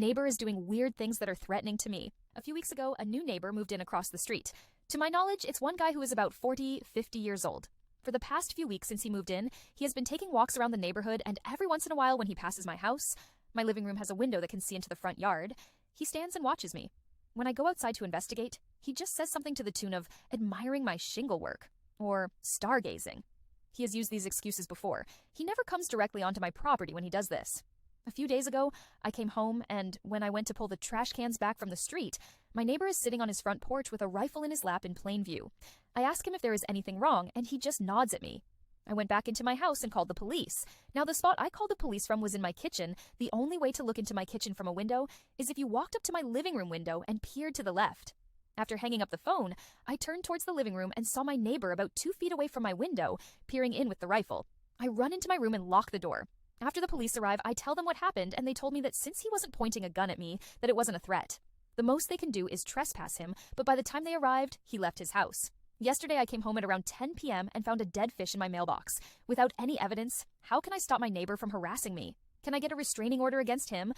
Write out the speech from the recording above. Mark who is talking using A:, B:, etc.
A: neighbor is doing weird things that are threatening to me. A few weeks ago, a new neighbor moved in across the street. To my knowledge, it's one guy who is about 40, 50 years old. For the past few weeks since he moved in, he has been taking walks around the neighborhood, and every once in a while when he passes my house, my living room has a window that can see into the front yard, he stands and watches me. When I go outside to investigate, he just says something to the tune of admiring my shingle work, or stargazing. He has used these excuses before. He never comes directly onto my property when he does this. A few days ago, I came home, and when I went to pull the trash cans back from the street, my neighbor is sitting on his front porch with a rifle in his lap in plain view. I ask him if there is anything wrong, and he just nods at me. I went back into my house and called the police. Now, the spot I called the police from was in my kitchen. The only way to look into my kitchen from a window is if you walked up to my living room window and peered to the left. After hanging up the phone, I turned towards the living room and saw my neighbor about 2 feet away from my window, peering in with the rifle. I run into my room and lock the door. After the police arrive, I tell them what happened, and they told me that since he wasn't pointing a gun at me, that it wasn't a threat. The most they can do is trespass him, but by the time they arrived, he left his house. Yesterday, I came home at around 10 p.m. and found a dead fish in my mailbox. Without any evidence, how can I stop my neighbor from harassing me? Can I get a restraining order against him?